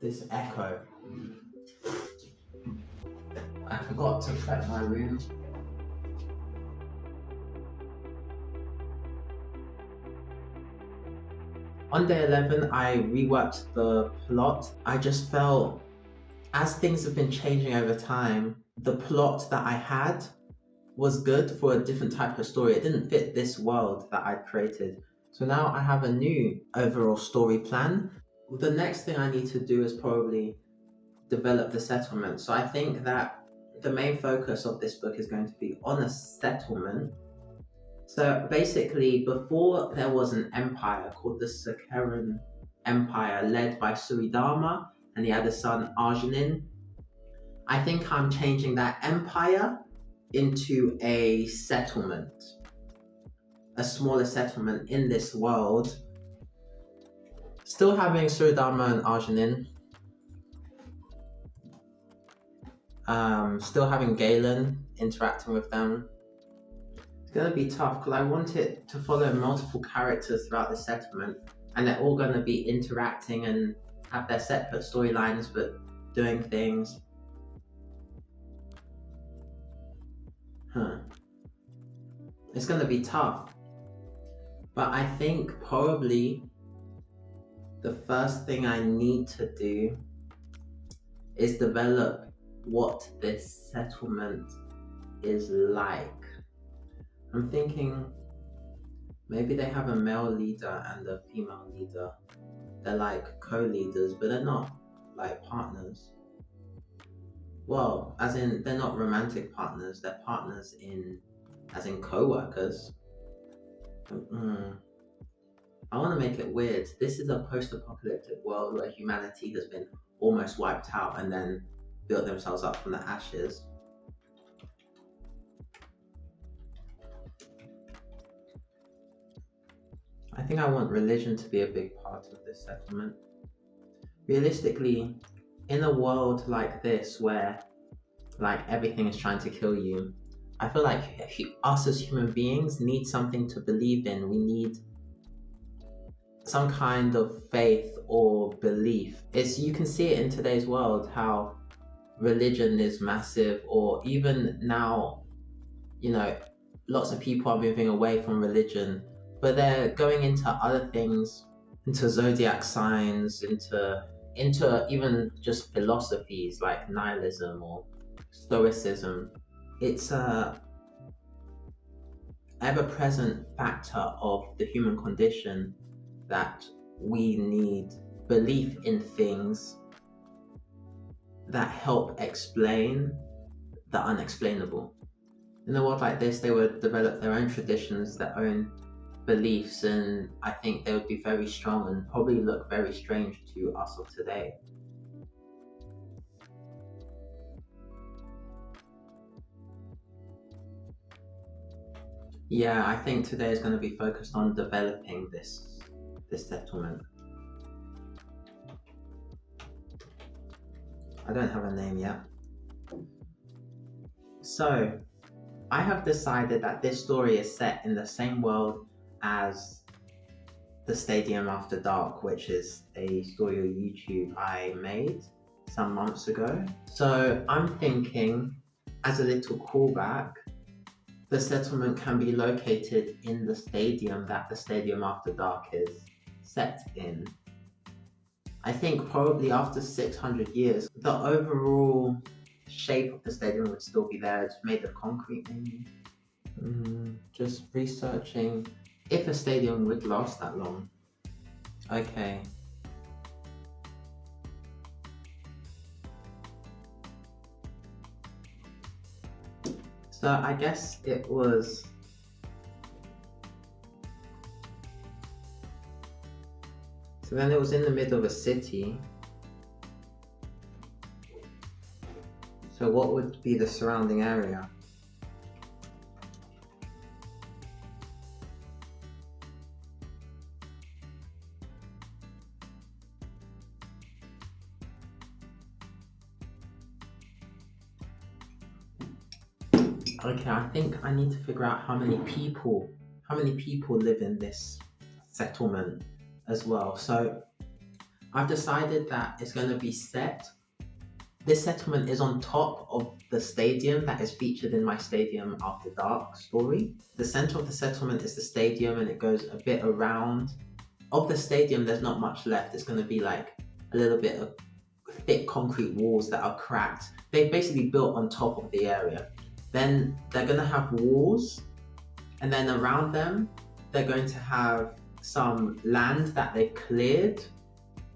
This echo. I forgot to prep my room. On day 11, I reworked the plot. I just felt, as things have been changing over time, the plot that I had was good for a different type of story. It didn't fit this world that I'd created. So now I have a new overall story plan. The next thing I need to do is probably develop the settlement. So I think that the main focus of this book is going to be on a settlement. So basically, before there was an empire called the Sakharan Empire, led by Suridharma, and he had a son Arjunin. I think I'm changing that empire into a settlement, a smaller settlement in this world, still having Suridharma and Arjunin, still having Galen interacting with them. It's going to be tough because I want it to follow multiple characters throughout the settlement, and they're all going to be interacting and have their separate storylines but doing things. It's going to be tough. But I think probably the first thing I need to do is develop what this settlement is like. I'm thinking maybe they have a male leader and a female leader. They're like co-leaders, but they're not like partners. Well, as in they're not romantic partners, they're partners as in co-workers. I want to make it weird. This is a post-apocalyptic world where humanity has been almost wiped out and then built themselves up from the ashes. I think I want religion to be a big part of this settlement. Realistically, in a world like this where like everything is trying to kill you, I feel like us as human beings need something to believe in. We need some kind of faith or belief. You can see it in today's world how religion is massive, or even now, lots of people are moving away from religion, but they're going into other things, into zodiac signs, into even just philosophies like nihilism or stoicism. It's a ever-present factor of the human condition that we need belief in things that help explain the unexplainable. In a world like this, they would develop their own traditions, their own beliefs, and I think they would be very strong and probably look very strange to us of today. Yeah, I think today is going to be focused on developing this settlement. I don't have a name yet. So, I have decided that this story is set in the same world as The Stadium After Dark, which is a story on YouTube I made some months ago. So I'm thinking, as a little callback, the settlement can be located in the stadium that The Stadium After Dark is set in. I think probably after 600 years, the overall shape of the stadium would still be there. It's made of concrete, maybe. Just researching if a stadium would last that long. Okay. So I guess it was so then it was in the middle of a city. So what would be the surrounding area? Okay, I think I need to figure out how many people live in this settlement as well. So I've decided that it's going to be set. This settlement is on top of the stadium that is featured in my Stadium After Dark story. The center of the settlement is the stadium and it goes a bit around. Of the stadium, there's not much left. It's going to be like a little bit of thick concrete walls that are cracked. They basically built on top of the area. Then they're going to have walls, and then around them, they're going to have some land that they've cleared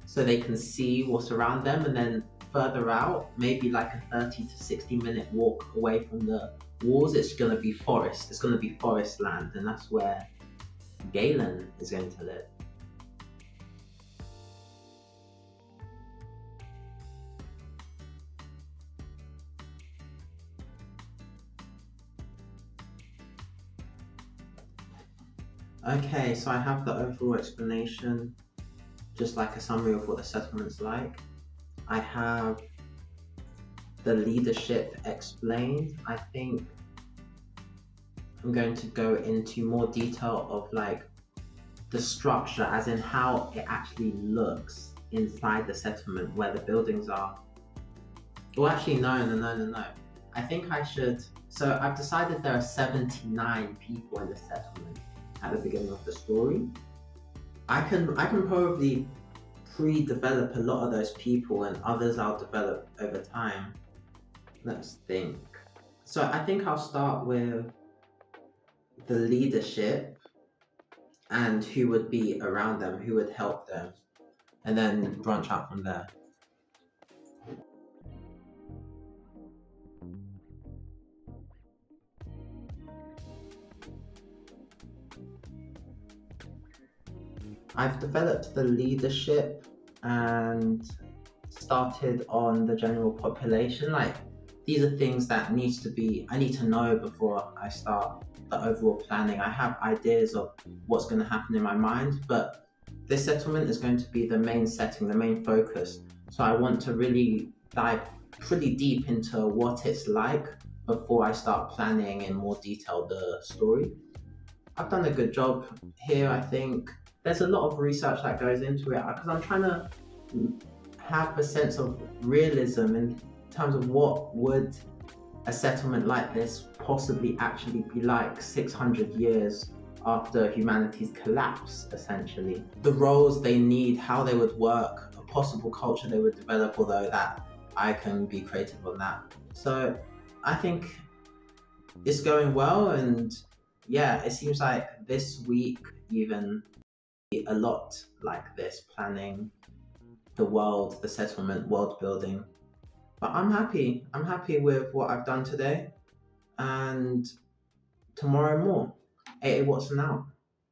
so they can see what's around them. And then further out, maybe like a 30 to 60-minute walk away from the walls, it's going to be forest. It's going to be forest land, and that's where Galen is going to live. Okay, so I have the overall explanation, just like a summary of what the settlement's like. I have the leadership explained. I think I'm going to go into more detail of like the structure, as in how it actually looks inside the settlement, where the buildings are. Well, actually, no. I think I should. So I've decided there are 79 people in the settlement at the beginning of the story. I can probably pre-develop a lot of those people, and others I'll develop over time. Let's think. So I think I'll start with the leadership and who would be around them, who would help them, and then branch out from there. I've developed the leadership and started on the general population. Like, these are things that I need to know before I start the overall planning. I have ideas of what's going to happen in my mind, but this settlement is going to be the main setting, the main focus. So I want to really dive pretty deep into what it's like before I start planning in more detail the story. I've done a good job here, I think. There's a lot of research that goes into it because I'm trying to have a sense of realism in terms of what would a settlement like this possibly actually be like 600 years after humanity's collapse, essentially. The roles they need, how they would work, a possible culture they would develop, although that I can be creative on that. So I think it's going well, and yeah, it seems like this week even a lot like this, planning the world, the settlement, world building. But I'm happy. I'm happy with what I've done today, and tomorrow more. AA Watson out.